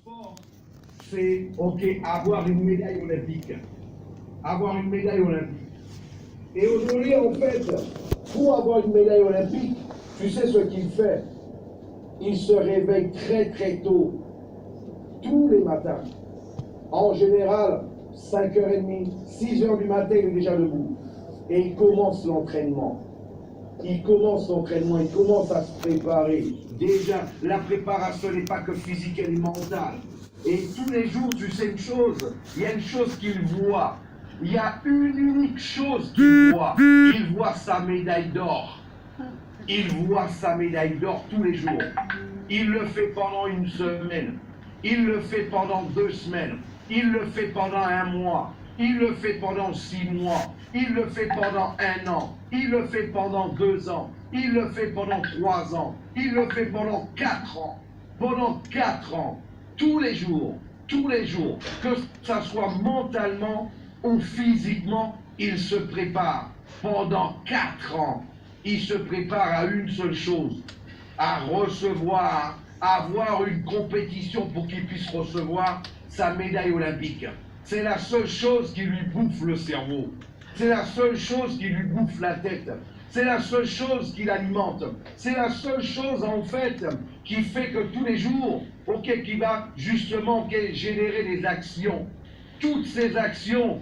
sport, c'est ok, avoir une médaille olympique. Avoir une médaille olympique. Et aujourd'hui, en fait, pour avoir une médaille olympique, tu sais ce qu'il fait? Il se réveille très très tôt, tous les matins. En général, 5h30, 6h du matin, il est déjà debout. Et il commence l'entraînement. Il commence à se préparer. Déjà, la préparation n'est pas que physique, elle est mentale. Et tous les jours, tu sais une chose, il y a une chose qu'il voit. Il y a une unique chose qu'il voit. Il voit sa médaille d'or. Il voit sa médaille d'or tous les jours. Il le fait pendant une semaine. Il le fait pendant 2 semaines. Il le fait pendant 1 mois. Il le fait pendant 6 mois. Il le fait pendant 1 an. Il le fait pendant 2 ans. Il le fait pendant 3 ans. Il le fait pendant 4 ans. Pendant 4 ans. Tous les jours. Que ça soit mentalement ou physiquement, il se prépare. Pendant 4 ans, il se prépare à une seule chose. À recevoir, avoir une compétition pour qu'il puisse recevoir sa médaille olympique. C'est la seule chose qui lui bouffe le cerveau. C'est la seule chose qui lui bouffe la tête. C'est la seule chose qui l'alimente. C'est la seule chose, en fait, qui fait que tous les jours, qui va justement générer des actions. Toutes ces actions,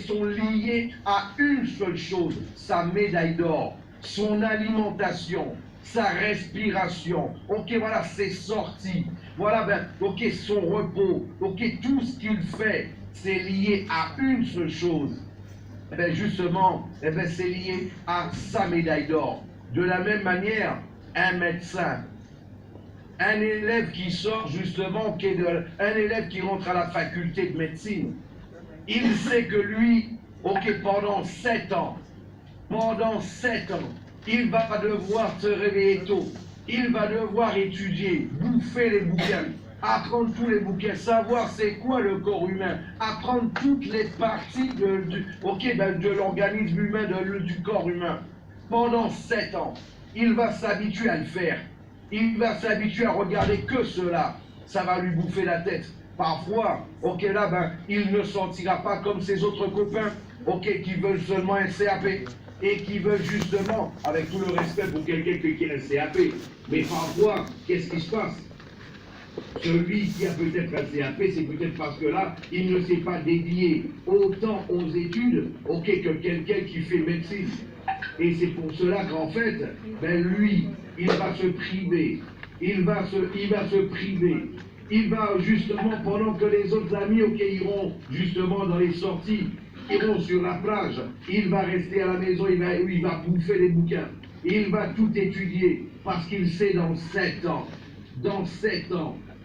sont liées à une seule chose, sa médaille d'or, son alimentation, sa respiration, voilà ses sorties, voilà, son repos, tout ce qu'il fait, c'est lié à une seule chose. Justement, c'est lié à sa médaille d'or. De la même manière, un médecin, un élève qui sort justement, un élève qui rentre à la faculté de médecine, il sait que lui, pendant 7 ans, il va devoir se réveiller tôt, il va devoir étudier, bouffer les bouquins, apprendre tous les bouquins, savoir c'est quoi le corps humain, apprendre toutes les parties de l'organisme humain, du corps humain. Pendant 7 ans, il va s'habituer à le faire. Il va s'habituer à regarder que cela. Ça va lui bouffer la tête. Parfois, il ne sentira pas comme ses autres copains, qui veulent seulement un CAP et qui veulent justement, avec tout le respect pour quelqu'un qui a un CAP, mais parfois, qu'est-ce qui se passe? Celui qui a peut-être un CAP, c'est peut-être parce que là, il ne s'est pas dédié autant aux études, que quelqu'un qui fait médecine. Et c'est pour cela qu'en fait, lui, il va se priver. Il va justement, pendant que les autres amis, iront justement dans les sorties, iront sur la plage, il va rester à la maison, il va bouffer les bouquins. Il va tout étudier, parce qu'il sait dans 7 ans,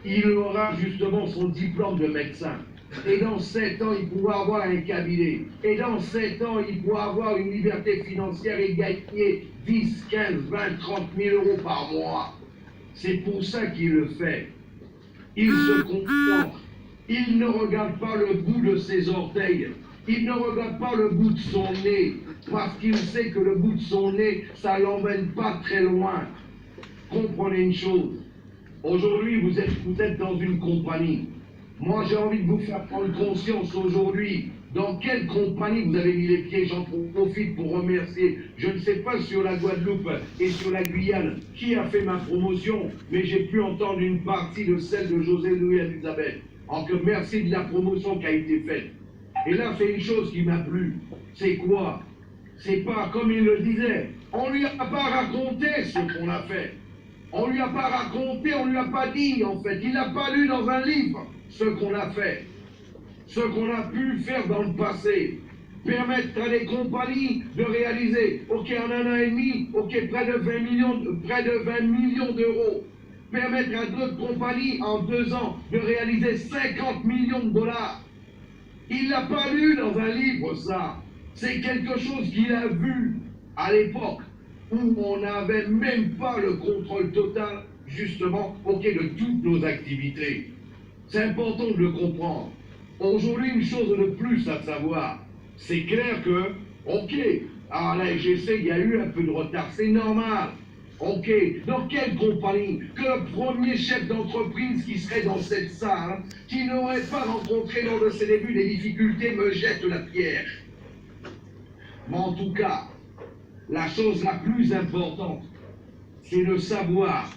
il aura justement son diplôme de médecin. Et dans 7 ans, il pourra avoir un cabinet. Et dans 7 ans, il pourra avoir une liberté financière et gagner 10, 15, 20, 30 000 euros par mois. C'est pour ça qu'il le fait. Il se concentre. Il ne regarde pas le bout de ses orteils. Il ne regarde pas le bout de son nez. Parce qu'il sait que le bout de son nez, ça ne l'emmène pas très loin. Comprenez une chose. Aujourd'hui, vous êtes dans une compagnie. Moi, j'ai envie de vous faire prendre conscience aujourd'hui dans quelle compagnie vous avez mis les pieds. J'en profite pour remercier, je ne sais pas sur la Guadeloupe et sur la Guyane qui a fait ma promotion, mais j'ai pu entendre une partie de celle de José Louis Elisabeth. En que merci de la promotion qui a été faite. Et là, c'est une chose qui m'a plu. C'est quoi? C'est pas comme il le disait. On lui a pas raconté ce qu'on a fait. On lui a pas raconté, on lui a pas dit en fait. Il n'a pas lu dans un livre ce qu'on a fait, ce qu'on a pu faire dans le passé, permettre à des compagnies de réaliser, en 1 an et demi, près de 20 millions d'euros, permettre à d'autres compagnies en 2 ans de réaliser 50 millions de dollars. Il n'a pas lu dans un livre ça, c'est quelque chose qu'il a vu à l'époque où on n'avait même pas le contrôle total, justement, de toutes nos activités. C'est important de le comprendre. Aujourd'hui, une chose de plus à savoir, c'est clair que, à la SGC, il y a eu un peu de retard, c'est normal. Ok, dans quelle compagnie? Que le premier chef d'entreprise qui serait dans cette salle, qui n'aurait pas rencontré lors de ses débuts des difficultés, me jette la pierre. Mais en tout cas, la chose la plus importante, c'est de savoir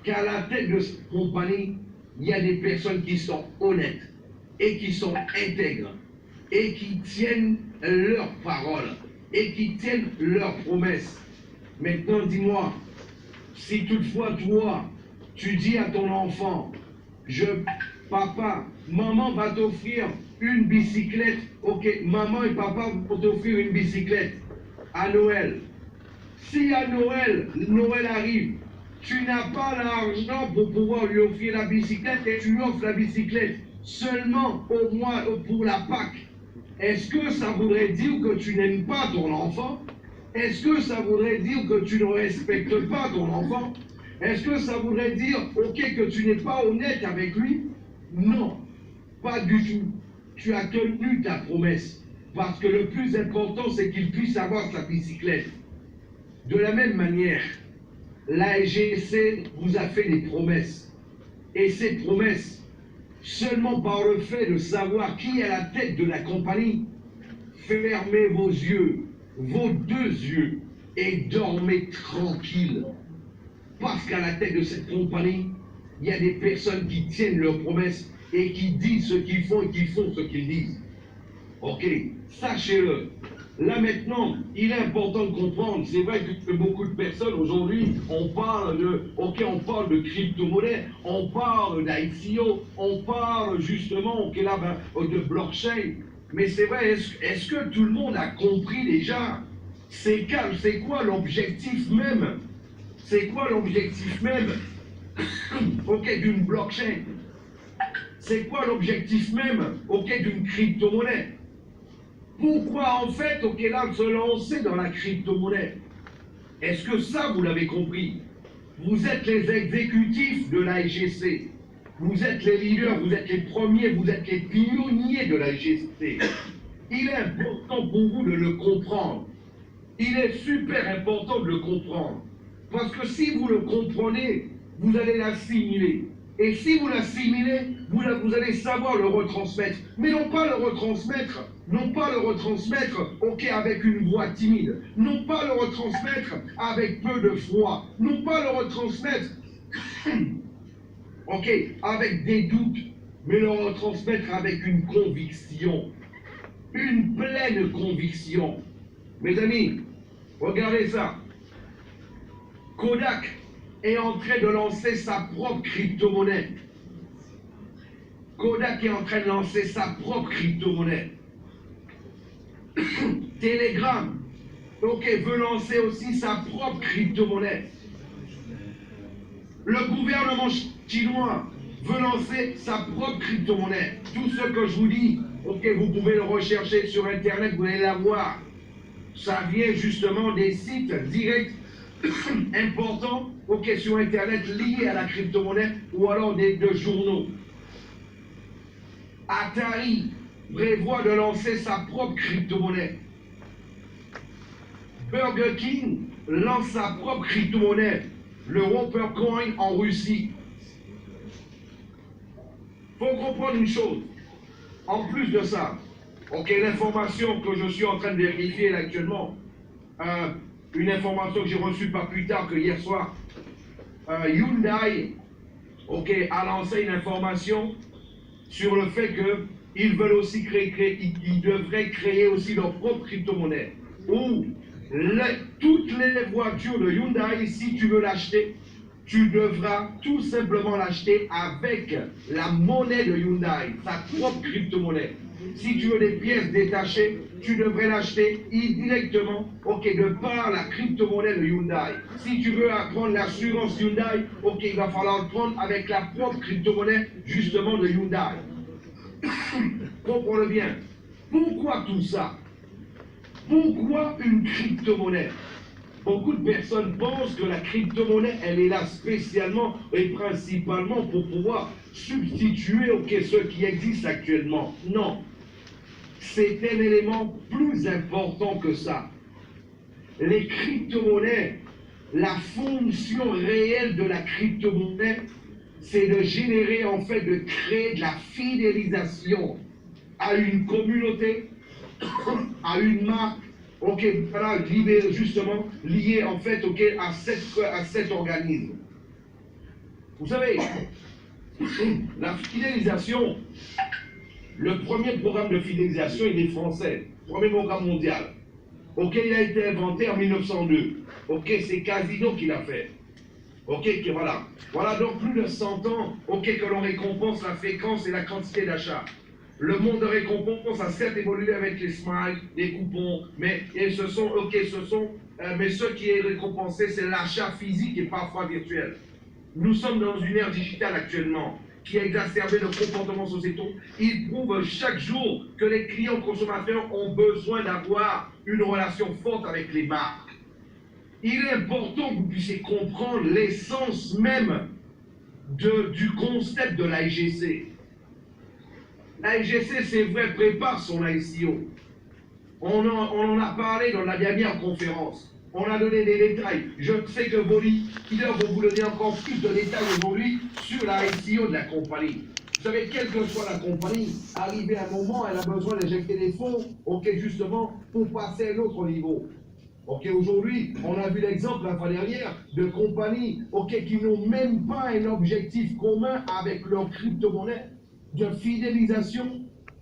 qu'à la tête de cette compagnie, il y a des personnes qui sont honnêtes et qui sont intègres et qui tiennent leurs paroles et qui tiennent leurs promesses. Maintenant, dis-moi, si toutefois toi, tu dis à ton enfant, papa, maman va t'offrir une bicyclette, ok, maman et papa vont t'offrir une bicyclette à Noël. Si à Noël arrive, tu n'as pas l'argent pour pouvoir lui offrir la bicyclette et tu lui offres la bicyclette seulement au mois pour la Pâque, est-ce que ça voudrait dire que tu n'aimes pas ton enfant? Est-ce que ça voudrait dire que tu ne respectes pas ton enfant? Est-ce que ça voudrait dire, ok, que tu n'es pas honnête avec lui? Non, pas du tout. Tu as tenu ta promesse. Parce que le plus important, c'est qu'il puisse avoir sa bicyclette. De la même manière, l'ASGC vous a fait des promesses. Et ces promesses, seulement par le fait de savoir qui est à la tête de la compagnie, fermez vos yeux, vos deux yeux, et dormez tranquille. Parce qu'à la tête de cette compagnie, il y a des personnes qui tiennent leurs promesses et qui disent ce qu'ils font et qui font ce qu'ils disent. Ok, sachez-le. Là maintenant, il est important de comprendre, c'est vrai que beaucoup de personnes aujourd'hui, on parle de crypto-monnaie, on parle d'ICO, on parle justement, de blockchain. Mais c'est vrai, est-ce que tout le monde a compris déjà? C'est quoi l'objectif même? C'est quoi l'objectif même d'une blockchain? C'est quoi l'objectif même d'une crypto-monnaie? Pourquoi en fait là se lancer dans la crypto-monnaie? Est-ce que ça vous l'avez compris? Vous êtes les exécutifs de l'ASGC. Vous êtes les leaders, vous êtes les premiers, vous êtes les pionniers de l'ASGC. Il est important pour vous de le comprendre. Il est super important de le comprendre. Parce que si vous le comprenez, vous allez l'assimiler. Et si vous l'assimilez, vous allez savoir le retransmettre. Mais non pas le retransmettre, avec une voix timide. Non pas le retransmettre avec peu de foi. Non pas le retransmettre, avec des doutes. Mais le retransmettre avec une conviction. Une pleine conviction. Mes amis, regardez ça. Kodak est en train de lancer sa propre crypto-monnaie. Kodak est en train de lancer sa propre crypto-monnaie. Telegram, veut lancer aussi sa propre crypto-monnaie. Le gouvernement chinois veut lancer sa propre crypto-monnaie. Tout ce que je vous dis, vous pouvez le rechercher sur Internet, vous allez la voir. Ça vient justement des sites directs importants sur Internet liés à la crypto-monnaie ou alors de journaux. Atari prévoit de lancer sa propre crypto-monnaie. Burger King lance sa propre crypto-monnaie, le Whopper Coin en Russie. Il faut comprendre une chose. En plus de ça, l'information que je suis en train de vérifier là, actuellement, une information que j'ai reçue pas plus tard que hier soir, Hyundai a lancé une information sur le fait qu'ils veulent aussi ils devraient créer aussi leur propre crypto-monnaie. Où toutes les voitures de Hyundai, si tu veux l'acheter, tu devras tout simplement l'acheter avec la monnaie de Hyundai, sa propre crypto-monnaie. Si tu veux des pièces détachées, tu devrais l'acheter directement, de par la crypto-monnaie de Hyundai. Si tu veux prendre l'assurance Hyundai, il va falloir le prendre avec la propre crypto-monnaie, justement, de Hyundai. Comprenez bien. Pourquoi tout ça? Pourquoi une crypto-monnaie? Beaucoup de personnes pensent que la crypto-monnaie, elle est là spécialement et principalement pour pouvoir substituer ce qui existe actuellement. Non. C'est un élément plus important que ça. Les crypto-monnaies la fonction réelle de la crypto-monnaie, c'est de générer, en fait, de créer de la fidélisation à une communauté, à une marque, ok, voilà, justement, liée, en fait, ok, à cet organisme. Vous savez, la fidélisation, le premier programme de fidélisation, il est français, premier programme mondial. Ok, il a été inventé en 1902. Ok, c'est Casino qui l'a fait. Ok, voilà. Voilà donc plus de 100 ans, ok, que l'on récompense la fréquence et la quantité d'achat. Le monde de récompense a certes évolué avec les smiles, les coupons, mais mais ce qui est récompensé, c'est l'achat physique et parfois virtuel. Nous sommes dans une ère digitale actuellement qui a exacerbé nos comportements sociétaux. Il prouve chaque jour que les clients consommateurs ont besoin d'avoir une relation forte avec les marques. Il est important que vous puissiez comprendre l'essence même du concept de l'AIGC. L'AIGC, c'est vrai, prépare son ICO. On en a parlé dans la dernière conférence. On a donné des détails. Je sais que vos leaders vont vous donner encore plus de détails aujourd'hui sur la ICO de la compagnie. Vous savez, quelle que soit la compagnie, arrivé à un moment, elle a besoin d'injecter des fonds, ok, justement, pour passer à un autre niveau. Ok, aujourd'hui, on a vu l'exemple la fois dernière de compagnies, ok, qui n'ont même pas un objectif commun avec leur crypto-monnaie de fidélisation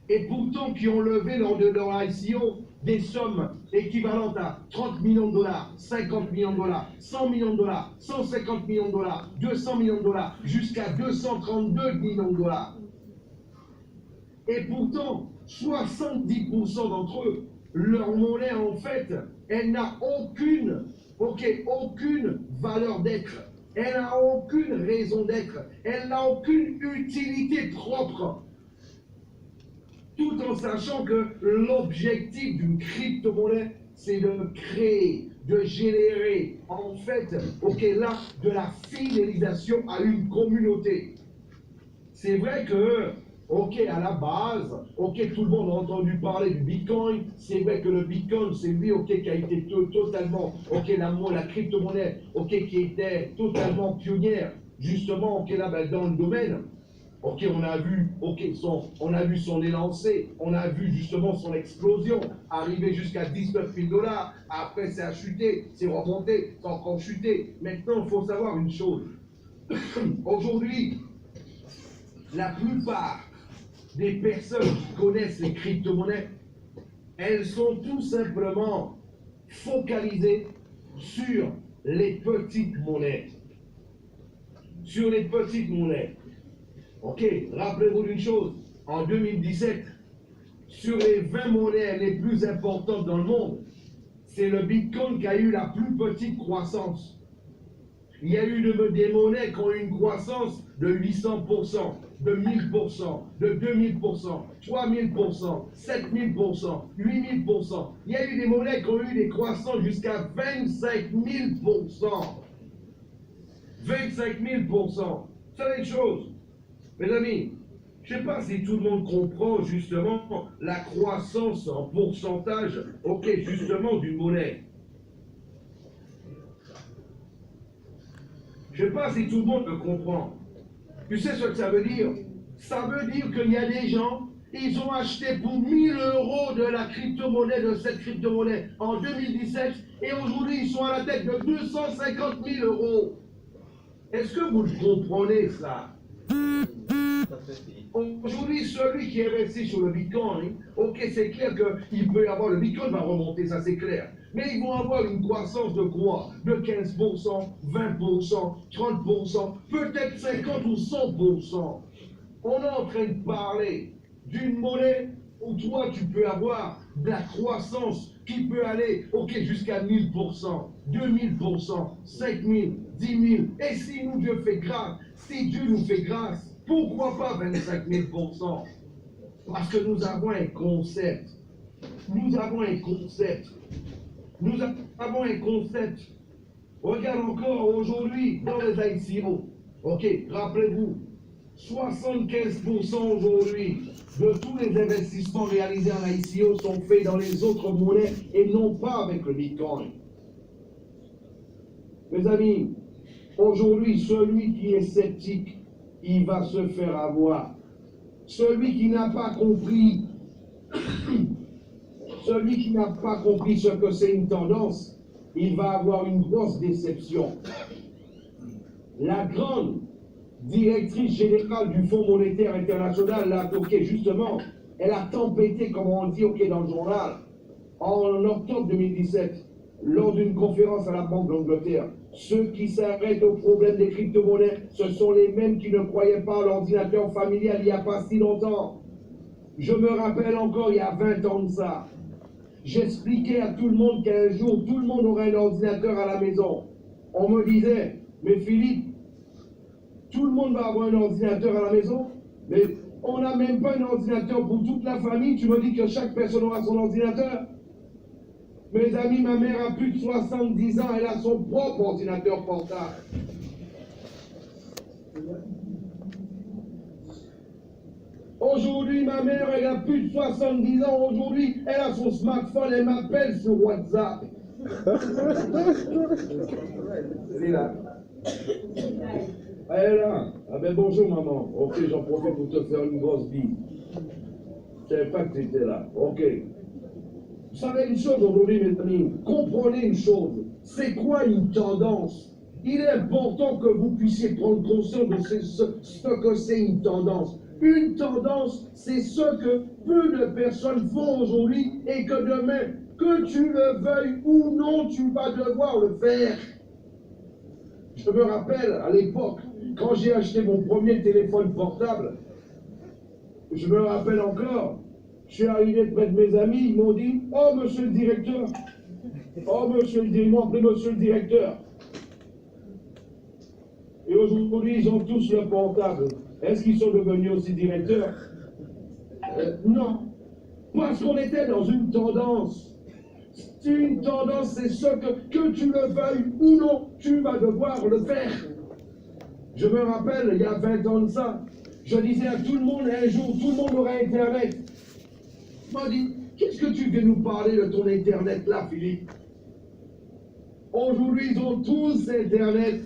et pourtant qui ont levé lors de leur ICO des sommes équivalentes à 30 millions de dollars, 50 millions de dollars, 100 millions de dollars, 150 millions de dollars, 200 millions de dollars, jusqu'à 232 millions de dollars. Et pourtant, 70% d'entre eux, leur monnaie, en fait, elle n'a aucune valeur d'être. Elle n'a aucune raison d'être. Elle n'a aucune utilité propre. Tout en sachant que l'objectif d'une crypto-monnaie, c'est de créer, de générer, en fait, de la fidélisation à une communauté. C'est vrai que, à la base, tout le monde a entendu parler du Bitcoin. C'est vrai que le Bitcoin, c'est lui, qui a été totalement, la crypto-monnaie, qui était totalement pionnière, justement, dans le domaine. On a vu son élancé, on a vu justement son explosion, arriver jusqu'à 19 000 $. Après, ça a chuté, c'est remonté, c'est encore chuté. Maintenant, il faut savoir une chose. Aujourd'hui, la plupart des personnes qui connaissent les crypto-monnaies, elles sont tout simplement focalisées sur les petites monnaies. Sur les petites monnaies. Ok, rappelez-vous d'une chose, en 2017, sur les 20 monnaies les plus importantes dans le monde, c'est le Bitcoin qui a eu la plus petite croissance. Il y a eu des monnaies qui ont eu une croissance de 800%, de 1000%, de 2000%, 3000%, 7000%, 8000%. Il y a eu des monnaies qui ont eu des croissances jusqu'à 25 000%. 25 000%. Vous savez une chose, mes amis, je ne sais pas si tout le monde comprend justement la croissance en pourcentage, justement d'une monnaie. Je ne sais pas si tout le monde le comprend. Tu sais ce que ça veut dire? Ça veut dire qu'il y a des gens, ils ont acheté pour 1000 € de la crypto-monnaie, de cette crypto-monnaie en 2017, et aujourd'hui ils sont à la tête de 250 000 €. Est-ce que vous le comprenez ça? Aujourd'hui, celui qui investit sur le Bitcoin, c'est clair qu'il peut y avoir, le Bitcoin va remonter, ça c'est clair. Mais ils vont avoir une croissance de quoi? De 15%, 20%, 30%, peut-être 50 ou 100%. On est en train de parler d'une monnaie où toi tu peux avoir de la croissance qui peut aller jusqu'à 1000%, 2000%, 5000, 10 000. Et si Dieu nous fait grâce, pourquoi pas 25 000%? Parce que nous avons un concept. Nous avons un concept. Regarde encore aujourd'hui dans les ICO. Rappelez-vous, 75% aujourd'hui de tous les investissements réalisés en ICO sont faits dans les autres monnaies et non pas avec le Bitcoin. Mes amis, aujourd'hui, celui qui est sceptique, il va se faire avoir. Celui qui n'a pas compris, celui qui n'a pas compris ce que c'est une tendance, il va avoir une grosse déception. La grande directrice générale du Fonds monétaire international l'a toqué justement. Elle a tempêté, comme on dit dans le journal, en octobre 2017, lors d'une conférence à la Banque d'Angleterre. Ceux qui s'arrêtent au problème des crypto-monnaies, ce sont les mêmes qui ne croyaient pas à l'ordinateur familial il n'y a pas si longtemps. Je me rappelle encore, il y a 20 ans de ça, j'expliquais à tout le monde qu'un jour, tout le monde aurait un ordinateur à la maison. On me disait, mais Philippe, tout le monde va avoir un ordinateur à la maison, mais on n'a même pas un ordinateur pour toute la famille. Tu me dis que chaque personne aura son ordinateur? Mes amis, ma mère a plus de 70 ans, elle a son propre ordinateur portable. Aujourd'hui, ma mère, elle a plus de 70 ans. Aujourd'hui, elle a son smartphone, elle m'appelle sur WhatsApp. Elle est là. Elle est là. Ah ben bonjour maman. Ok, j'en profite pour te faire une grosse bise. Je ne savais pas que tu étais là. Ok. Vous savez une chose aujourd'hui, mes amis, comprenez une chose, c'est quoi une tendance? Il est important que vous puissiez prendre conscience de ce que c'est une tendance. Une tendance, c'est ce que peu de personnes font aujourd'hui et que demain, que tu le veuilles ou non, tu vas devoir le faire. Je me rappelle, à l'époque, quand j'ai acheté mon premier téléphone portable, je me rappelle encore, je suis arrivé près de mes amis, ils m'ont dit « Oh, monsieur le directeur !» Oh, monsieur le directeur. Et aujourd'hui, ils ont tous le portable. Est-ce qu'ils sont devenus aussi directeurs? Non. Parce qu'on était dans une tendance. Une tendance, c'est ce que tu le veuilles ou non, tu vas devoir le faire. Je me rappelle, il y a 20 ans de ça, je disais à tout le monde, un jour, tout le monde aura Internet. Il m'a dit, qu'est-ce que tu viens nous parler de ton Internet là, Philippe? Aujourd'hui, ils ont tous Internet.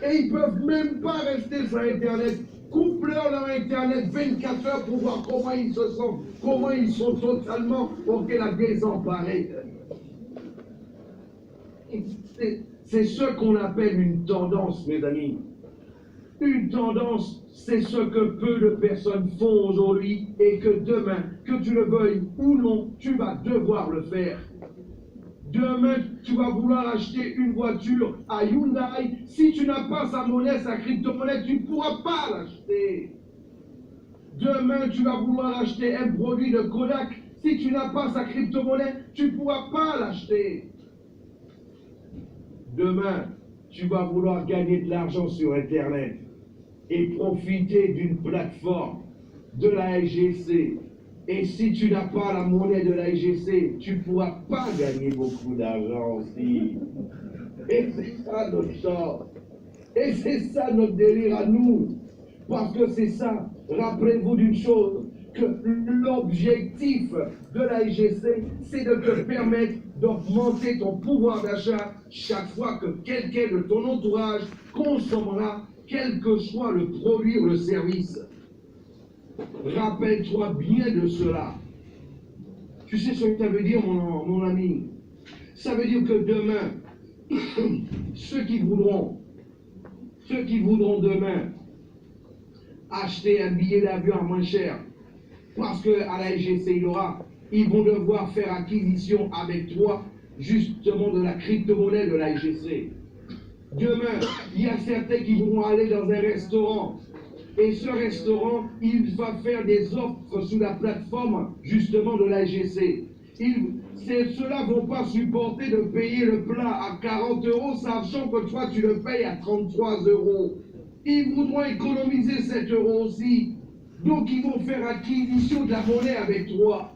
Et ils ne peuvent même pas rester sur Internet. Coupe-leur leur Internet 24 heures pour voir comment ils se sentent, comment ils sont totalement la désemparés. C'est ce qu'on appelle une tendance, mes amis. Une tendance, c'est ce que peu de personnes font aujourd'hui et que demain, que tu le veuilles ou non, tu vas devoir le faire. Demain, tu vas vouloir acheter une voiture à Hyundai. Si tu n'as pas sa monnaie, sa crypto-monnaie, tu ne pourras pas l'acheter. Demain, tu vas vouloir acheter un produit de Kodak. Si tu n'as pas sa crypto-monnaie, tu ne pourras pas l'acheter. Demain, tu vas vouloir gagner de l'argent sur Internet et profiter d'une plateforme de la SGC. Et si tu n'as pas la monnaie de la SGC, tu ne pourras pas gagner beaucoup d'argent aussi. Et c'est ça notre chance. Et c'est ça notre délire à nous. Parce que c'est ça. Rappelez-vous d'une chose, que l'objectif de la SGC, c'est de te permettre d'augmenter ton pouvoir d'achat chaque fois que quelqu'un de ton entourage consommera quel que soit le produit ou le service. Rappelle-toi bien de cela. Tu sais ce que ça veut dire, mon ami? Ça veut dire que demain, ceux qui voudront demain acheter un billet d'avion à moins cher, parce qu'à la SGC, ils vont devoir faire acquisition avec toi, justement, de la crypto-monnaie de la SGC. Demain, il y a certains qui vont aller dans un restaurant. Et ce restaurant, il va faire des offres sous la plateforme, justement, de la SGC. Ceux-là ne vont pas supporter de payer le plat à 40 €, sachant que toi, tu le payes à 33 €. Ils voudront économiser 7 € aussi. Donc, ils vont faire acquisition de la monnaie avec toi.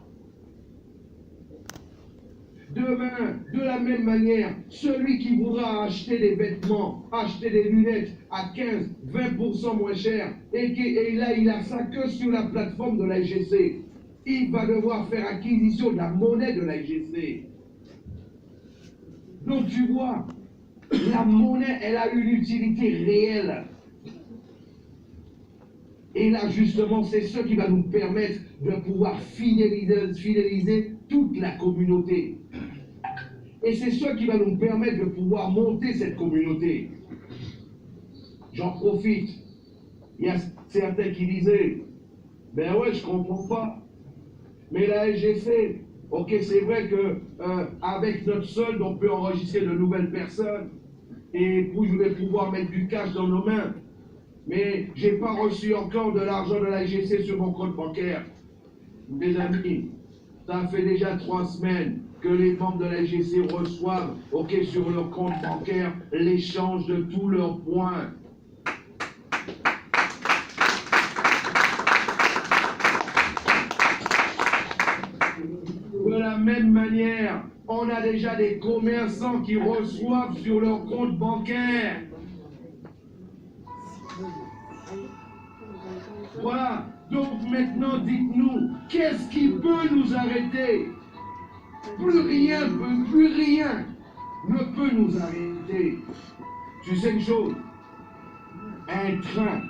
Demain, de la même manière, celui qui voudra acheter des vêtements, acheter des lunettes à 15-20% moins cher, et là, il a ça que sur la plateforme de la SGC, il va devoir faire acquisition de la monnaie de la SGC. Donc, tu vois, La monnaie, elle a une utilité réelle. Et là, justement, c'est ce qui va nous permettre de pouvoir fidéliser toute la communauté. Et c'est ce qui va nous permettre de pouvoir monter cette communauté. J'en profite. Il y a certains qui disaient, ben ouais, je comprends pas. Mais la LGC, ok, c'est vrai que avec notre solde, on peut enregistrer de nouvelles personnes et puis je vais pouvoir mettre du cash dans nos mains. Mais je n'ai pas reçu encore de l'argent de la LGC sur mon compte bancaire. Mes amis, ça fait déjà 3 semaines que les membres de la LGC reçoivent, ok, sur leur compte bancaire, l'échange de tous leurs points. De la même manière, on a déjà des commerçants qui reçoivent sur leur compte bancaire. Voilà. Donc maintenant, dites-nous, qu'est-ce qui peut nous arrêter? Plus rien ne peut nous arrêter. Tu sais une chose? Un train.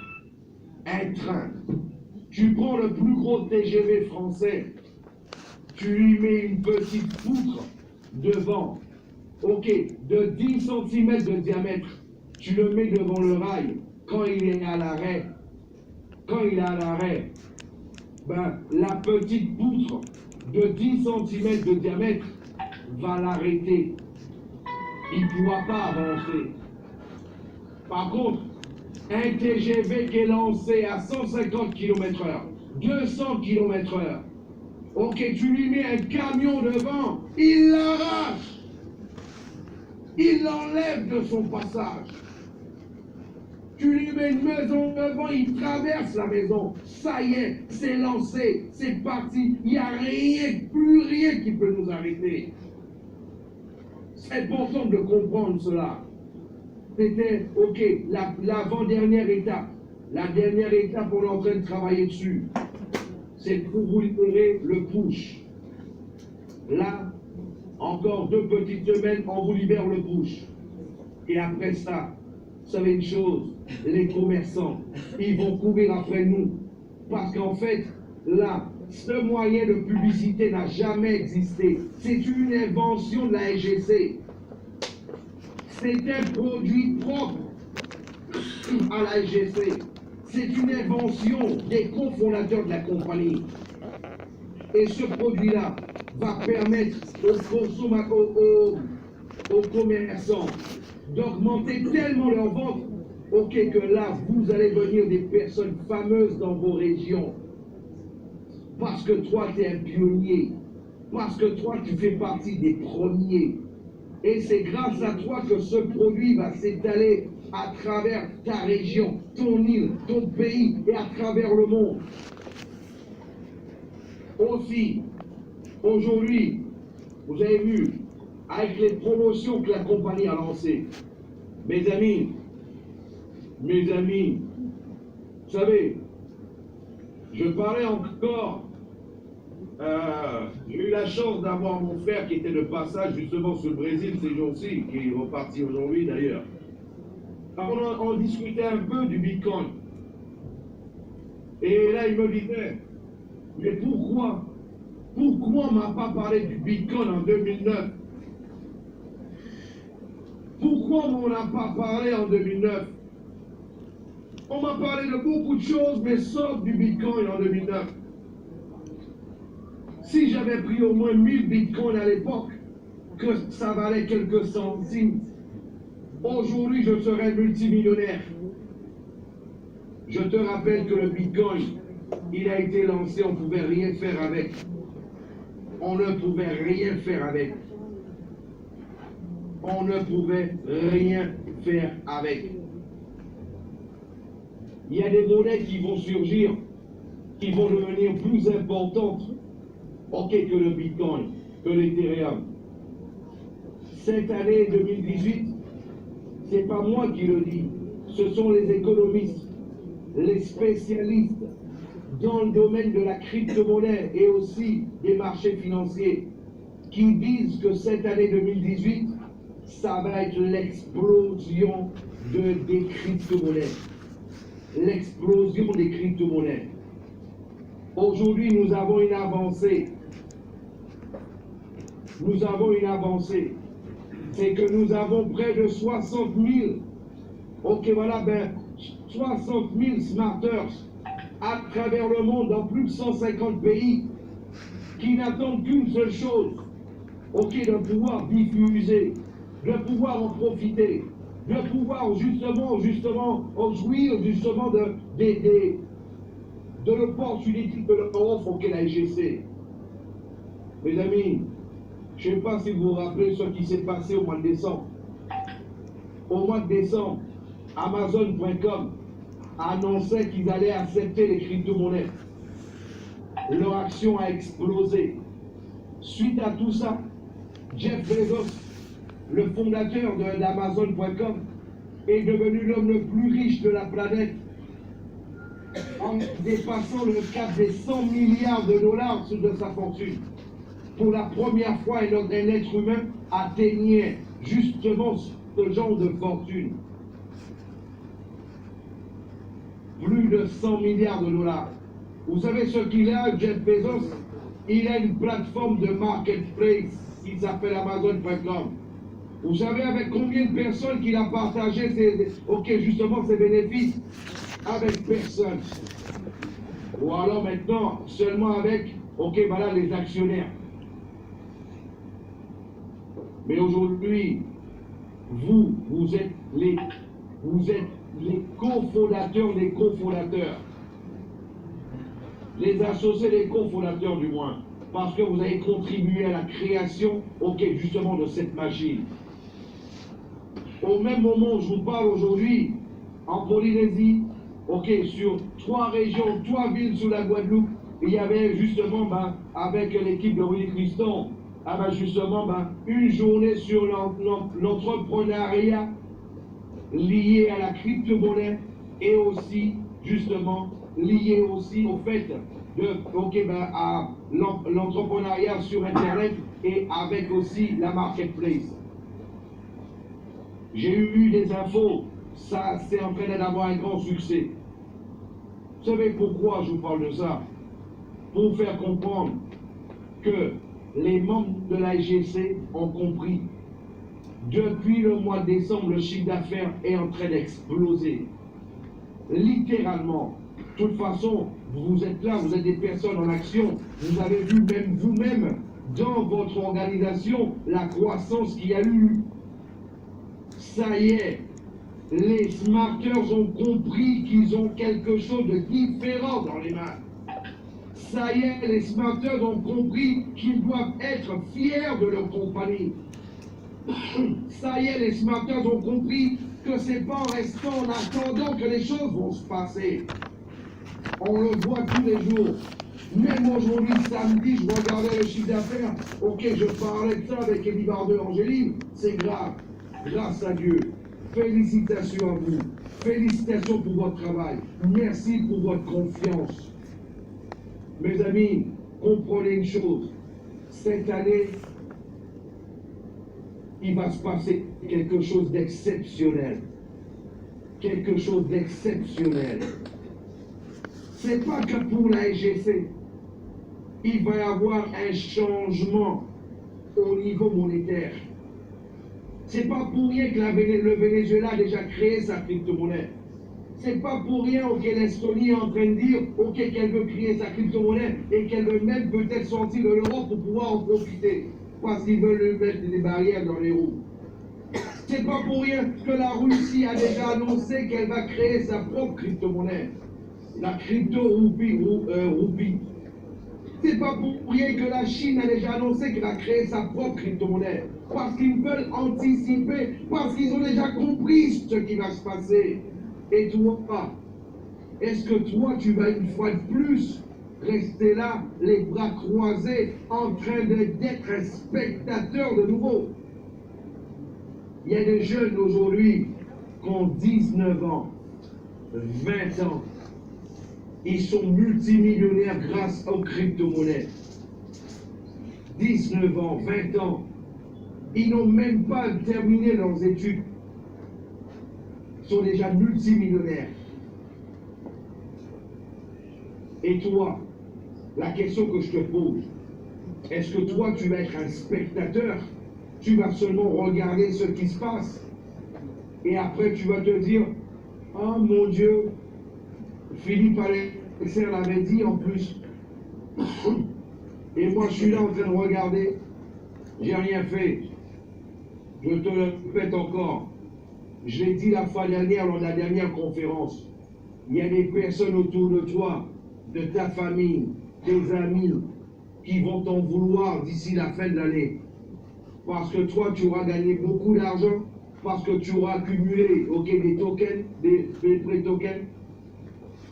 Tu prends le plus gros TGV français, tu lui mets une petite poutre devant, ok, de 10 cm de diamètre, tu le mets devant le rail, quand il est à l'arrêt, ben, la petite poutre de 10 cm de diamètre va l'arrêter. Il ne pourra pas avancer. Par contre, un TGV qui est lancé à 150 km/h, 200 km/h, ok, tu lui mets un camion devant, il l'arrache, il l'enlève de son passage. Tu lui mets une maison devant, il traverse la maison. Ça y est, c'est lancé, c'est parti. Il n'y a plus rien qui peut nous arrêter. C'est important de comprendre cela. C'était, ok, l'avant-dernière étape. La dernière étape, on est en train de travailler dessus. C'est pour vous libérer le push. Là, encore 2 petites semaines, on vous libère le push. Et après ça, vous savez une chose, les commerçants, ils vont courir après nous. Parce qu'en fait, là, ce moyen de publicité n'a jamais existé. C'est une invention de la SGC. C'est un produit propre à la SGC. C'est une invention des cofondateurs de la compagnie. Et ce produit-là va permettre aux consommateurs, aux commerçants, d'augmenter tellement leur vente, ok, que là, vous allez devenir des personnes fameuses dans vos régions. Parce que toi, tu es un pionnier. Parce que toi, tu fais partie des premiers. Et c'est grâce à toi que ce produit va s'étaler à travers ta région, ton île, ton pays et à travers le monde. Aussi, aujourd'hui, vous avez vu, avec les promotions que la compagnie a lancées, mes amis, vous savez, je parlais encore, j'ai eu la chance d'avoir mon frère qui était de passage justement sur le Brésil ces jours-ci, qui est reparti aujourd'hui d'ailleurs. On discutait un peu du Bitcoin. Et là, il me disait, mais pourquoi on ne m'a pas parlé du Bitcoin en 2009? Pourquoi on n'a pas parlé en 2009? On m'a parlé de beaucoup de choses, mais sauf du Bitcoin en 2009. Si j'avais pris au moins 1000 Bitcoins à l'époque, que ça valait quelques centimes, aujourd'hui je serais multimillionnaire. Je te rappelle que le Bitcoin, il a été lancé, on ne pouvait rien faire avec. On ne pouvait rien faire avec. On ne pouvait rien faire avec. Il y a des monnaies qui vont surgir, qui vont devenir plus importantes, ok, que le Bitcoin, que l'Ethereum. Cette année 2018, c'est pas moi qui le dis, ce sont les économistes, les spécialistes dans le domaine de la crypto-monnaie et aussi des marchés financiers qui disent que cette année 2018 ça va être l'explosion des crypto-monnaies. L'explosion des crypto-monnaies. Aujourd'hui, nous avons une avancée. Nous avons une avancée. C'est que nous avons près de 60 000, ok voilà, 60 000 smarters à travers le monde, dans plus de 150 pays, qui n'attendent qu'une seule chose, ok, de pouvoir diffuser, de pouvoir en profiter, de pouvoir justement jouir justement de l'opportunité que leur offre auquel la SGC. Mes amis, je ne sais pas si vous vous rappelez ce qui s'est passé au mois de décembre. Au mois de décembre, Amazon.com annonçait qu'ils allaient accepter les crypto-monnaies. Leur action a explosé. Suite à tout ça, Jeff Bezos, le fondateur d'Amazon.com, est devenu l'homme le plus riche de la planète, en dépassant le cap des 100 milliards de dollars de sa fortune. Pour la première fois, un être humain atteignait justement ce genre de fortune. Plus de 100 milliards de dollars. Vous savez ce qu'il a, Jeff Bezos? Il a une plateforme de marketplace qui s'appelle Amazon.com. Vous savez avec combien de personnes qu'il a partagé ses bénéfices? Avec personne. Ou alors maintenant, seulement avec, les actionnaires. Mais aujourd'hui, vous êtes les cofondateurs des cofondateurs. Les associés des cofondateurs du moins. Parce que vous avez contribué à la création, justement de cette machine. Au même moment où je vous parle aujourd'hui, en Polynésie, sur 3 régions, 3 villes sous la Guadeloupe, il y avait justement, avec l'équipe de Willy Criston, une journée sur l'entrepreneuriat lié à la crypto-monnaie et aussi, justement, lié aussi au fait à l'entrepreneuriat sur Internet et avec aussi la marketplace. J'ai eu des infos, ça c'est en train d'avoir un grand succès. Vous savez pourquoi je vous parle de ça? Pour vous faire comprendre que les membres de la SGC ont compris. Depuis le mois de décembre, le chiffre d'affaires est en train d'exploser. Littéralement. De toute façon, vous êtes là, vous êtes des personnes en action. Vous avez vu même vous-même, dans votre organisation, la croissance qu'il y a eu. Ça y est, les smarters ont compris qu'ils ont quelque chose de différent dans les mains. Ça y est, les smarters ont compris qu'ils doivent être fiers de leur compagnie. Ça y est, les smarters ont compris que c'est pas en restant en attendant que les choses vont se passer. On le voit tous les jours. Même aujourd'hui, samedi, je regardais le chiffre d'affaires. Je parlais de ça avec Eddie Bardeux Angéline. C'est grave. Grâce à Dieu. Félicitations à vous. Félicitations pour votre travail. Merci pour votre confiance. Mes amis, comprenez une chose. Cette année, il va se passer quelque chose d'exceptionnel. Quelque chose d'exceptionnel. C'est pas que pour la SGC. Il va y avoir un changement au niveau monétaire. C'est pas pour rien que le Venezuela a déjà créé sa crypto-monnaie. C'est pas pour rien l'Estonie est en train de dire qu'elle veut créer sa crypto-monnaie et qu'elle veut même peut-être sortir de l'Europe pour pouvoir en profiter. Parce qu'ils veulent lui mettre des barrières dans les roues. C'est pas pour rien que la Russie a déjà annoncé qu'elle va créer sa propre crypto-monnaie. La crypto-roupie. C'est pas pour rien que la Chine a déjà annoncé qu'elle va créer sa propre crypto-monnaie. Parce qu'ils veulent anticiper, parce qu'ils ont déjà compris ce qui va se passer. Et toi, est-ce que toi, tu vas une fois de plus rester là, les bras croisés, en train d'être un spectateur de nouveau? Il y a des jeunes aujourd'hui qui ont 19 ans, 20 ans. Ils sont multimillionnaires grâce aux crypto-monnaies. 19 ans, 20 ans. Ils n'ont même pas terminé leurs études. Ils sont déjà multimillionnaires. Et toi, la question que je te pose, est-ce que toi, tu vas être un spectateur? Tu vas seulement regarder ce qui se passe? Et après, tu vas te dire, oh mon Dieu, Philippe Alexer l'avait dit en plus. Et moi, je suis là en train de regarder. J'ai rien fait. Je te le répète encore. Je l'ai dit la fois dernière, lors de la dernière conférence. Il y a des personnes autour de toi, de ta famille, tes amis, qui vont t'en vouloir d'ici la fin de l'année. Parce que toi, tu auras gagné beaucoup d'argent, parce que tu auras accumulé des tokens, des pré-tokens,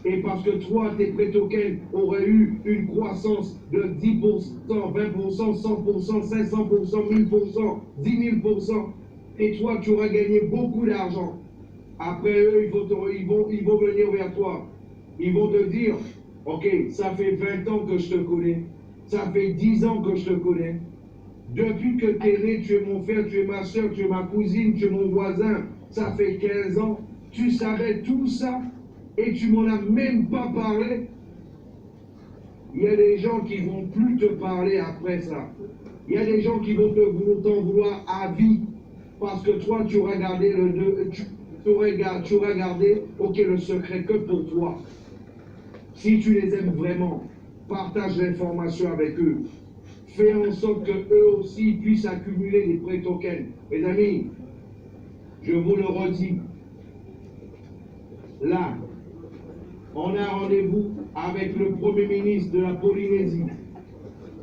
et parce que toi, tes pré-tokens auraient eu une croissance de 10%, 20%, 100%, 500%, 1000%, 10 000%, et toi, tu auras gagné beaucoup d'argent. Après eux, ils vont venir vers toi. Ils vont te dire, ok, ça fait 20 ans que je te connais, ça fait 10 ans que je te connais. Depuis que tu es né, tu es mon frère, tu es ma soeur, tu es ma cousine, tu es mon voisin, ça fait 15 ans, tu savais tout ça et tu m'en as même pas parlé. Il y a des gens qui vont plus te parler après ça. Il y a des gens qui vont t'en vouloir à vie parce que toi, tu auras gardé le secret que pour toi. Si tu les aimes vraiment, partage l'information avec eux. Fais en sorte qu'eux aussi puissent accumuler des pré-tokens. Mes amis, je vous le redis, là, on a rendez-vous avec le Premier ministre de la Polynésie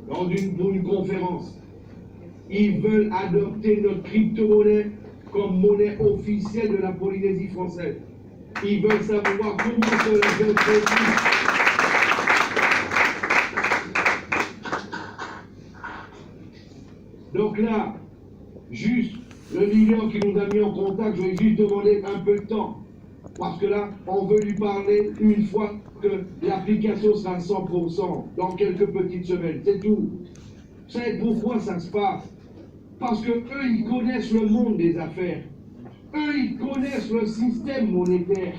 pour une conférence. Ils veulent adopter notre crypto-monnaie comme monnaie officielle de la Polynésie française. Ils veulent savoir comment cela peut être fait. Donc là, juste le leader qui nous a mis en contact, je vais juste demander un peu de temps. Parce que là, on veut lui parler une fois que l'application sera à 100% dans quelques petites semaines. C'est tout. Vous savez pourquoi ça se passe? Parce que eux, ils connaissent le monde des affaires. Eux, ils connaissent le système monétaire.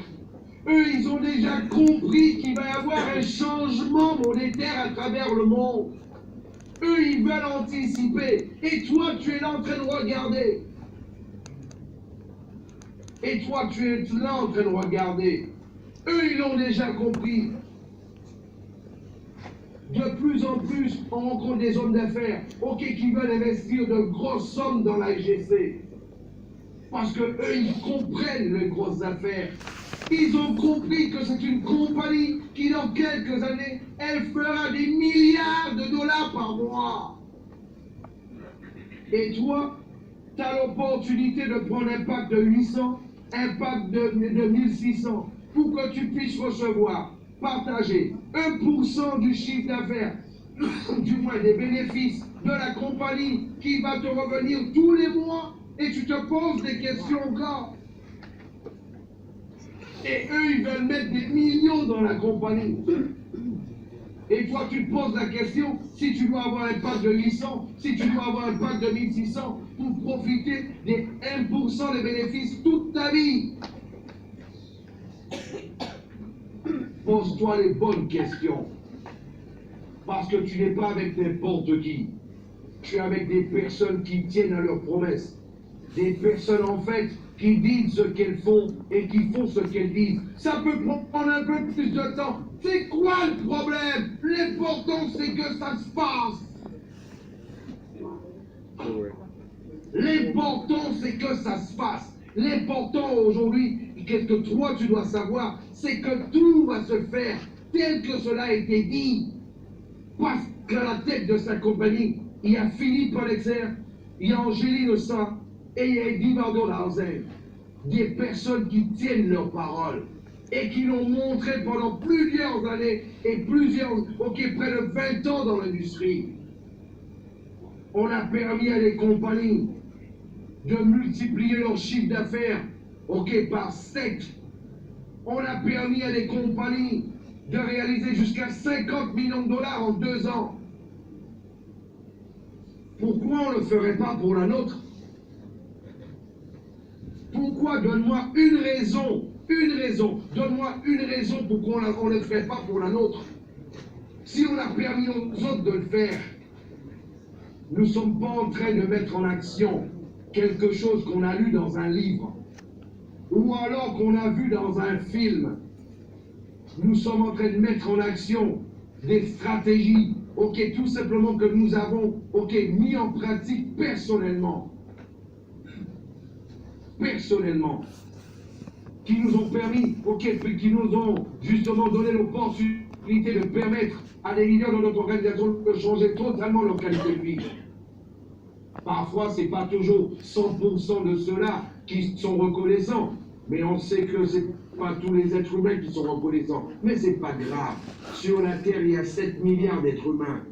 Eux, ils ont déjà compris qu'il va y avoir un changement monétaire à travers le monde. Eux, ils veulent anticiper. Et toi, tu es là en train de regarder. Et toi, tu es là en train de regarder. Eux, ils l'ont déjà compris. De plus en plus, on rencontre des hommes d'affaires, qui veulent investir de grosses sommes dans la SGC. Parce que eux, ils comprennent les grosses affaires. Ils ont compris que c'est une compagnie qui, dans quelques années, elle fera des milliards de dollars par mois. Et toi, tu as l'opportunité de prendre un pack de 800, un pack de 1600, pour que tu puisses recevoir, partager 1% du chiffre d'affaires, du moins des bénéfices de la compagnie qui va te revenir tous les mois, et tu te poses des questions encore. Et eux, ils veulent mettre des millions dans la compagnie. Et toi, tu te poses la question, si tu dois avoir un pack de 800, si tu dois avoir un pack de 1600, pour profiter des 1% des bénéfices toute ta vie. Pose-toi les bonnes questions. Parce que tu n'es pas avec n'importe qui. Tu es avec des personnes qui tiennent à leurs promesses. Des personnes, en fait, qui disent ce qu'elles font et qui font ce qu'elles disent. Ça peut prendre un peu plus de temps. C'est quoi le problème? L'important, c'est que ça se passe. L'important, c'est que ça se passe. L'important aujourd'hui, qu'est-ce que toi, tu dois savoir, c'est que tout va se faire tel que cela a été dit. Parce qu'à la tête de sa compagnie, il y a Philippe Alexer, il y a Angéline Ossa, et il y a Eddy Bardot-Larsen, des personnes qui tiennent leurs paroles et qui l'ont montré pendant plusieurs années et près de 20 ans dans l'industrie. On a permis à des compagnies de multiplier leur chiffre d'affaires, par 7. On a permis à des compagnies de réaliser jusqu'à 50 millions de dollars en 2 ans. Pourquoi on ne le ferait pas pour la nôtre? Pourquoi? Donne-moi une raison. Une raison. Donne-moi une raison pour qu'on ne le ferait pas pour la nôtre. Si on a permis aux autres de le faire, nous ne sommes pas en train de mettre en action quelque chose qu'on a lu dans un livre ou alors qu'on a vu dans un film. Nous sommes en train de mettre en action des stratégies, tout simplement que nous avons, mis en pratique personnellement. Personnellement. Qui nous ont permis, qui nous ont justement donné l'opportunité de permettre à des leaders de notre organisation de changer totalement leur qualité de vie. Parfois, ce n'est pas toujours 100% de ceux-là qui sont reconnaissants, mais on sait que ce n'est pas tous les êtres humains qui sont reconnaissants. Mais ce n'est pas grave. Sur la Terre, il y a 7 milliards d'êtres humains.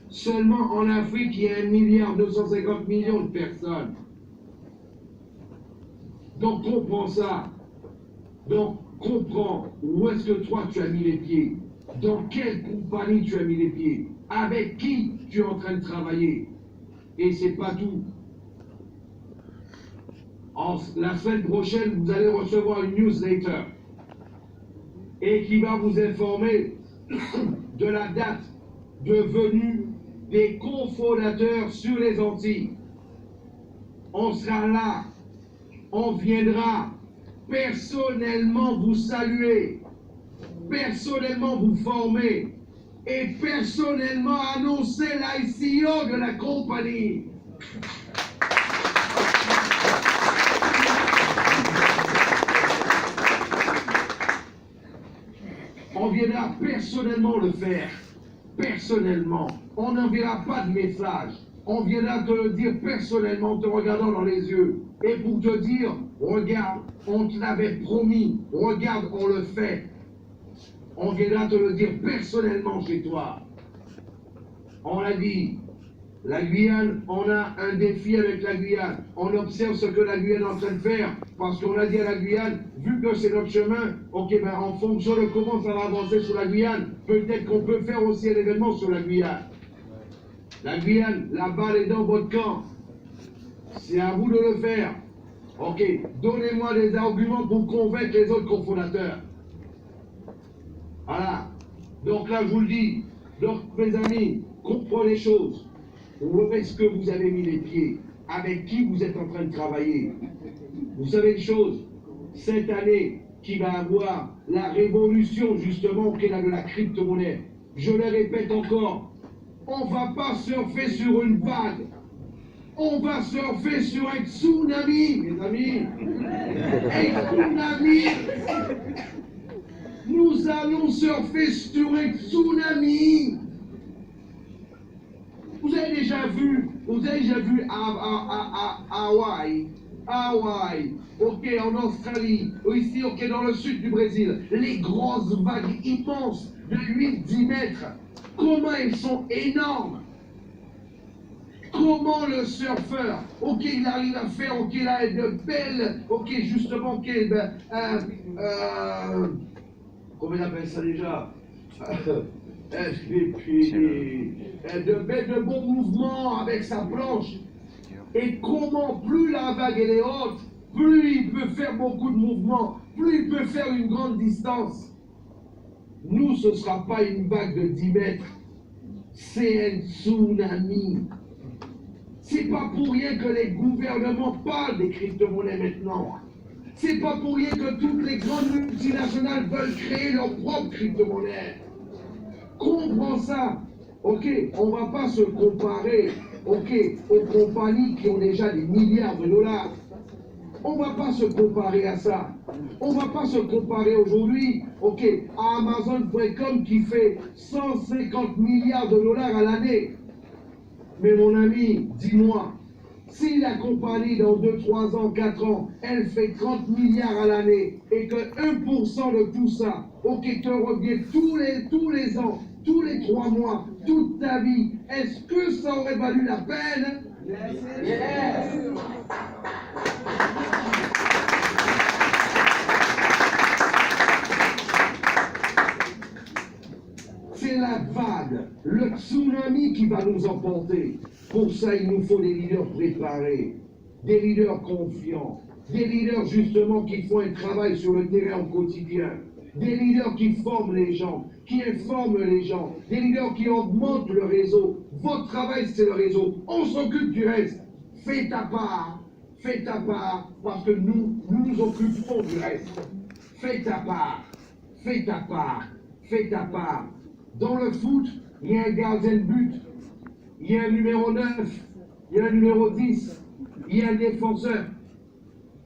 Seulement en Afrique, il y a 1,250 milliard de personnes. Donc comprends ça. Donc comprends où est-ce que toi tu as mis les pieds. Dans quelle compagnie tu as mis les pieds. Avec qui tu es en train de travailler. Et c'est pas tout. La semaine prochaine, vous allez recevoir une newsletter et qui va vous informer de la date de venue des cofondateurs sur les Antilles. On sera là, on viendra personnellement vous saluer, personnellement vous former et personnellement annoncer l'ICO de la compagnie. On viendra personnellement le faire. Personnellement. On n'enverra pas de message. On viendra te le dire personnellement en te regardant dans les yeux. Et pour te dire, regarde, on te l'avait promis. Regarde, on le fait. On viendra te le dire personnellement chez toi. On l'a dit. La Guyane, on a un défi avec la Guyane. On observe ce que la Guyane est en train de faire. Parce qu'on a dit à la Guyane, vu que c'est notre chemin, en fonction de comment ça va avancer sur la Guyane, peut-être qu'on peut faire aussi un événement sur la Guyane. La Guyane, la balle est dans votre camp. C'est à vous de le faire. Donnez-moi des arguments pour convaincre les autres cofondateurs. Voilà. Donc là, je vous le dis. Donc, mes amis, comprenez les choses. Où est-ce que vous avez mis les pieds? Avec qui vous êtes en train de travailler? Vous savez une chose, cette année qui va avoir la révolution justement de la crypto-monnaie, je le répète encore, on ne va pas surfer sur une vague, on va surfer sur un tsunami, mes amis. Un tsunami. Nous allons surfer sur un tsunami. Vous avez déjà vu à Hawaï, en Australie, ici, dans le sud du Brésil, les grosses vagues immenses de 8-10 mètres, comment elles sont énormes. Comment le surfeur, il arrive à faire, là, de belles, justement, comment on appelle ça déjà? de bons mouvements avec sa planche. Et comment plus la vague elle est haute, plus il peut faire beaucoup de mouvements, plus il peut faire une grande distance. Nous, ce ne sera pas une vague de 10 mètres, c'est un tsunami. C'est pas pour rien que les gouvernements parlent des crypto-monnaies maintenant. C'est pas pour rien que toutes les grandes multinationales veulent créer leur propre crypto-monnaie. Comprends ça. On ne va pas se comparer, aux compagnies qui ont déjà des milliards de dollars. On ne va pas se comparer à ça. On ne va pas se comparer aujourd'hui, à Amazon.com qui fait 150 milliards de dollars à l'année. Mais mon ami, dis-moi, si la compagnie dans 2, 3 ans, 4 ans, elle fait 30 milliards à l'année et que 1% de tout ça, te revient tous les ans, tous les 3 mois, toute ta vie, est-ce que ça aurait valu la peine? Yes. C'est la vague, le tsunami qui va nous emporter. Pour ça, il nous faut des leaders préparés, des leaders confiants, Des leaders justement qui font un travail sur le terrain au quotidien. Des leaders qui forment les gens, qui informent les gens. Des leaders qui augmentent le réseau. Votre travail, c'est le réseau. On s'occupe du reste. Fais ta part, parce que nous nous occuperons du reste. Fais ta part, fais ta part, fais ta part. Dans le foot, il y a un gardien de but, il y a un numéro 9, il y a un numéro 10, il y a un défenseur.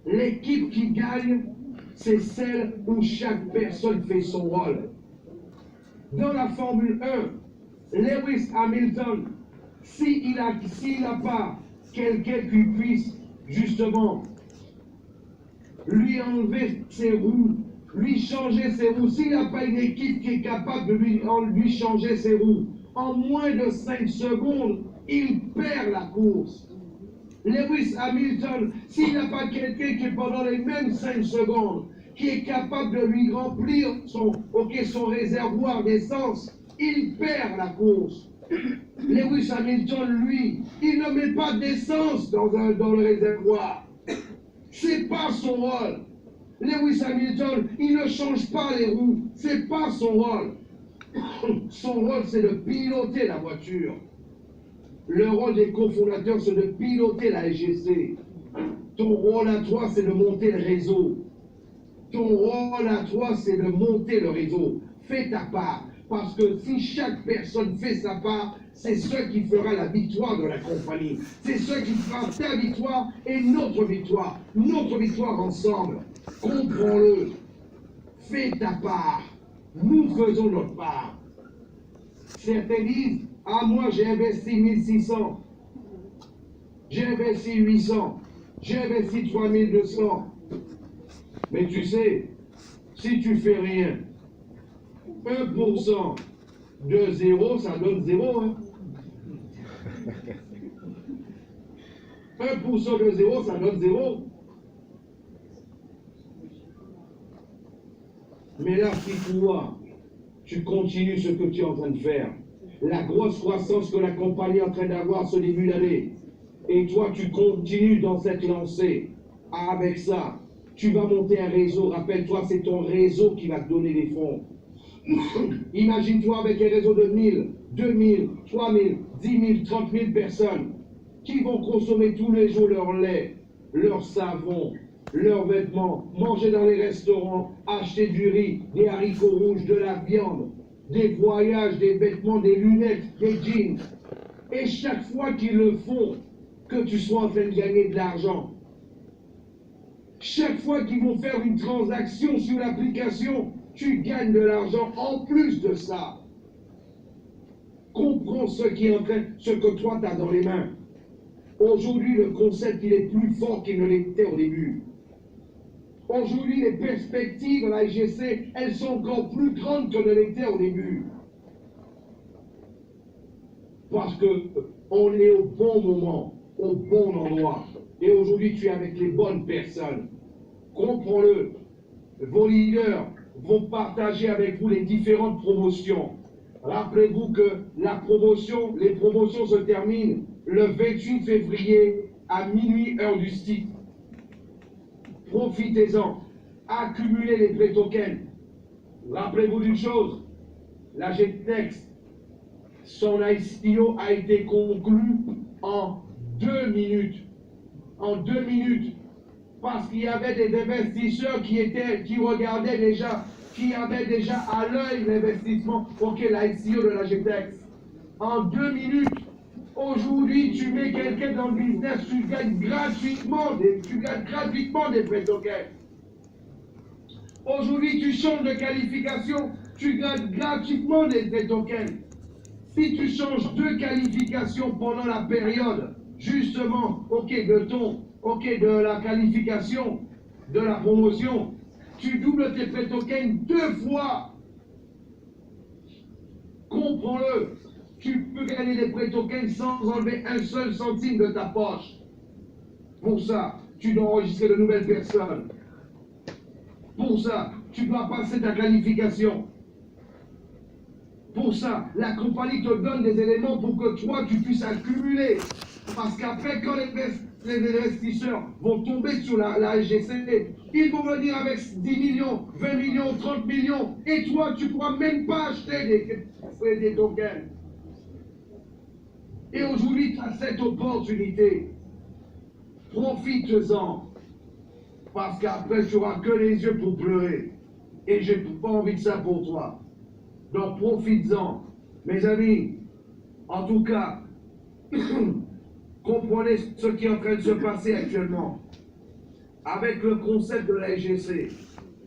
L'équipe qui gagne, c'est celle où chaque personne fait son rôle. Dans la Formule 1, Lewis Hamilton, s'il n'a pas quelqu'un qui puisse justement lui enlever ses roues, lui changer ses roues, s'il n'a pas une équipe qui est capable de lui changer ses roues, en moins de 5 secondes, il perd la course. Lewis Hamilton, s'il n'a pas quelqu'un qui pendant les mêmes 5 secondes, qui est capable de lui remplir son réservoir d'essence, il perd la course. Lewis Hamilton, lui, il ne met pas d'essence dans le réservoir. C'est pas son rôle. Lewis Hamilton, il ne change pas les roues. C'est pas son rôle. Son rôle, c'est de piloter la voiture. Le rôle des cofondateurs, c'est de piloter la SGC. Ton rôle à toi, c'est de monter le réseau. Ton rôle à toi, c'est de monter le réseau. Fais ta part. Parce que si chaque personne fait sa part, c'est ce qui fera la victoire de la compagnie. C'est ce qui fera ta victoire et notre victoire. Notre victoire ensemble. Comprends-le. Fais ta part. Nous faisons notre part. Certains disent, ah moi j'ai investi 1600. J'ai investi 800. J'ai investi 3200. Mais tu sais, si tu fais rien, 1% de 0, ça donne 0. Hein? 1% de 0, ça donne 0. Mais là, si toi, tu continues ce que tu es en train de faire, la grosse croissance que la compagnie est en train d'avoir ce début d'année, et toi, tu continues dans cette lancée, avec ça, tu vas monter un réseau. Rappelle-toi, c'est ton réseau qui va te donner les fonds. Imagine-toi avec un réseau de 1000, 2000, 3000, 10 000, 30 000 personnes qui vont consommer tous les jours leur lait, leur savon, leurs vêtements, manger dans les restaurants, acheter du riz, des haricots rouges, de la viande, des voyages, des vêtements, des lunettes, des jeans. Et chaque fois qu'ils le font, que tu sois en train de gagner de l'argent, chaque fois qu'ils vont faire une transaction sur l'application, tu gagnes de l'argent en plus de ça. Comprends ce que toi tu as dans les mains. Aujourd'hui, le concept, il est plus fort qu'il ne l'était au début. Aujourd'hui, les perspectives de la SGC, elles sont encore plus grandes que ne l'étaient au début. Parce qu'on est au bon moment, au bon endroit. Et aujourd'hui, tu es avec les bonnes personnes. Comprends-le. Vos leaders vont partager avec vous les différentes promotions. Rappelez-vous que les promotions se terminent le 28 février à minuit heure du site. Profitez-en. Accumulez les prêts tokens. Rappelez-vous d'une chose, la GTEX, son ICO a été conclu en 2 minutes. En 2 minutes. Parce qu'il y avait des investisseurs qui regardaient déjà, qui avaient déjà à l'œil l'investissement auquel l'ICO de la GTEX. En 2 minutes, aujourd'hui, tu mets quelqu'un dans le business, tu gagnes gratuitement des prêts tokens. Aujourd'hui, tu changes de qualification, tu gagnes gratuitement des prêts tokens. Si tu changes de qualification pendant la période, justement, de la qualification, de la promotion, tu doubles tes prêts tokens 2 fois. Comprends-le. Tu peux gagner des prêts tokens sans enlever un seul centime de ta poche. Pour ça, tu dois enregistrer de nouvelles personnes. Pour ça, tu dois passer ta qualification. Pour ça, la compagnie te donne des éléments pour que toi, tu puisses accumuler. Parce qu'après, quand les investisseurs vont tomber sur la SGC. Ils vont venir avec 10 millions, 20 millions, 30 millions. Et toi, tu ne pourras même pas acheter des tokens. Et aujourd'hui, tu as cette opportunité. Profite-en. Parce qu'après, tu n'auras que les yeux pour pleurer. Et je n'ai pas envie de ça pour toi. Donc, profites-en. Mes amis, en tout cas, comprenez ce qui est en train de se passer actuellement. Avec le concept de la SGC,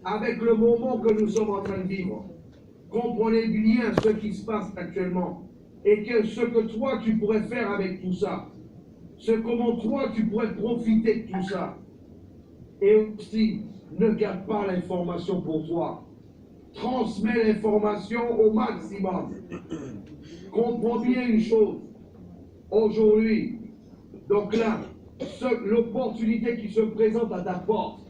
avec le moment que nous sommes en train de vivre. Comprenez bien ce qui se passe actuellement. Et ce que toi, tu pourrais faire avec tout ça. Comment toi, tu pourrais profiter de tout ça. Et aussi, ne garde pas l'information pour toi. Transmets l'information au maximum. Comprends bien une chose. Aujourd'hui, donc là, l'opportunité qui se présente à ta porte,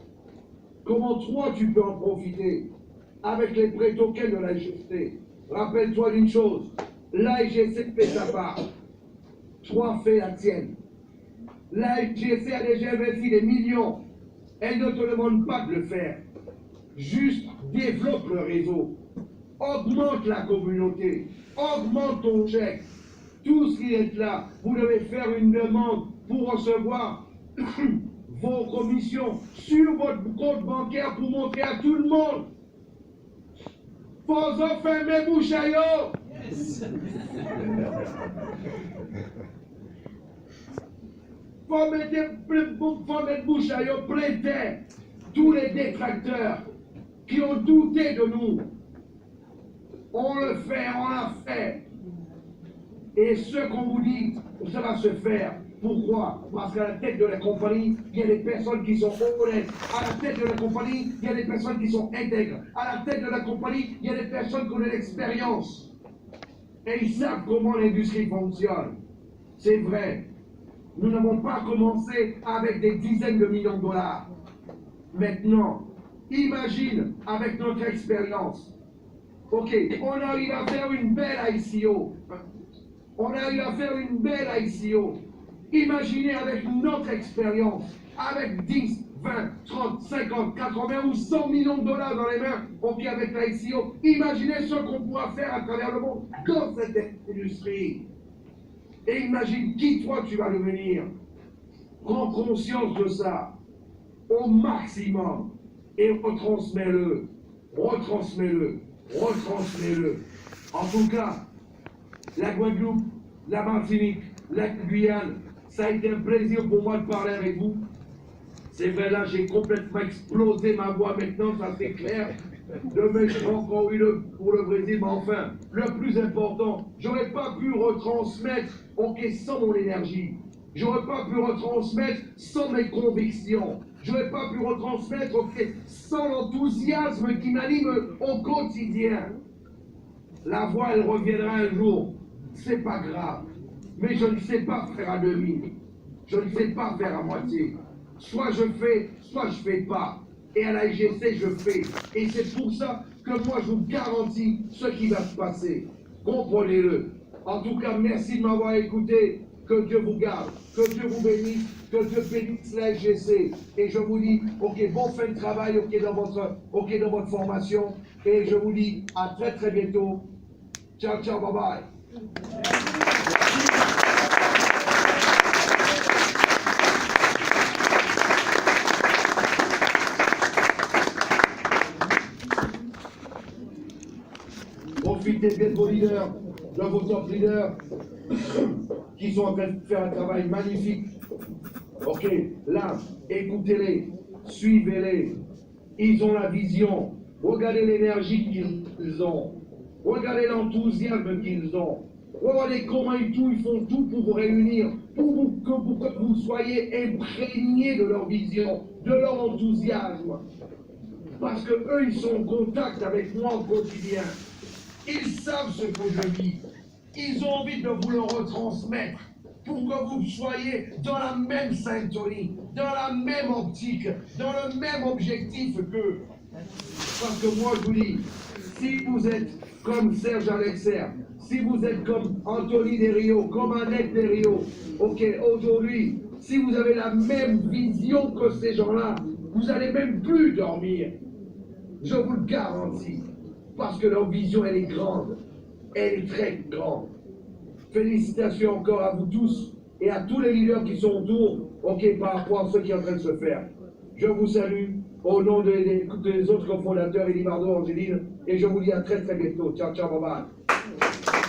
comment toi tu peux en profiter avec les prêts tokens de la SGC. Rappelle-toi d'une chose, la SGC fait sa part. Toi fais la tienne. La SGC a déjà investi des millions. Elle ne te demande pas de le faire. Juste développe le réseau. Augmente la communauté. Augmente ton chèque. Tout ce qui est là, vous devez faire une demande pour recevoir vos commissions sur votre compte bancaire pour montrer à tout le monde. Faut fermer bouche à yo. Faut mettre bouche à yo, prêtez tous les détracteurs qui ont douté de nous. On le fait, on l'a fait. Et ce qu'on vous dit, ça va se faire. Pourquoi? Parce qu'à la tête de la compagnie, il y a des personnes qui sont honnêtes. À la tête de la compagnie, il y a des personnes qui sont intègres. À la tête de la compagnie, il y a des personnes qui ont de l'expérience. Et ils savent comment l'industrie fonctionne. C'est vrai. Nous n'avons pas commencé avec des dizaines de millions de dollars. Maintenant, imagine avec notre expérience. Ok, on arrive à faire une belle ICO. On arrive à faire une belle ICO. Imaginez avec notre expérience, avec 10, 20, 30, 50, 80 ou 100 millions de dollars dans les mains, ok, avec l'ICO, imaginez ce qu'on pourra faire à travers le monde dans cette industrie. Et imagine qui toi tu vas devenir. Prends conscience de ça au maximum et retransmets-le. Retransmets-le. Retransmets-le. En tout cas, la Guadeloupe, la Martinique, la Guyane, ça a été un plaisir pour moi de parler avec vous. C'est vrai, là, j'ai complètement explosé ma voix maintenant, ça c'est clair. Demain, j'ai encore eu pour le Brésil, mais enfin, le plus important, j'aurais pas pu retransmettre, ok, sans mon énergie. J'aurais pas pu retransmettre sans mes convictions. J'aurais pas pu retransmettre, ok, sans l'enthousiasme qui m'anime au quotidien. La voix, elle reviendra un jour. C'est pas grave. Mais je ne sais pas faire à demi. Je ne sais pas faire à moitié. Soit je fais, soit je fais pas. Et à la IGC, je fais. Et c'est pour ça que moi, je vous garantis ce qui va se passer. Comprenez-le. En tout cas, merci de m'avoir écouté. Que Dieu vous garde. Que Dieu vous bénisse. Que Dieu bénisse la IGC. Et je vous dis, ok, bon fin de travail, ok, dans votre formation. Et je vous dis à très très bientôt. Ciao, ciao, bye bye. Profitez bien de vos leaders, de vos top leaders, qui sont en train de faire un travail magnifique. Ok, là, écoutez-les, suivez-les. Ils ont la vision. Regardez l'énergie qu'ils ont. Regardez l'enthousiasme qu'ils ont. Regardez comment ils font tout pour vous réunir, pour que vous soyez imprégnés de leur vision, de leur enthousiasme. Parce que eux, ils sont en contact avec moi au quotidien. Ils savent ce que je vis. Ils ont envie de vous le retransmettre pour que vous soyez dans la même syntonie, dans la même optique, dans le même objectif qu'eux. Parce que moi, je vous dis, si vous êtes comme Serge Alexer, si vous êtes comme Anthony Desrios, comme Annette Desrios, ok, aujourd'hui, si vous avez la même vision que ces gens-là, vous n'allez même plus dormir. Je vous le garantis. Parce que leur vision, elle est grande. Elle est très grande. Félicitations encore à vous tous et à tous les leaders qui sont autour, par rapport à ce qui est en train de se faire. Je vous salue au nom des autres cofondateurs, Elie Bardot, Angéline, et je vous dis à très très bientôt. Ciao, ciao, bye bye.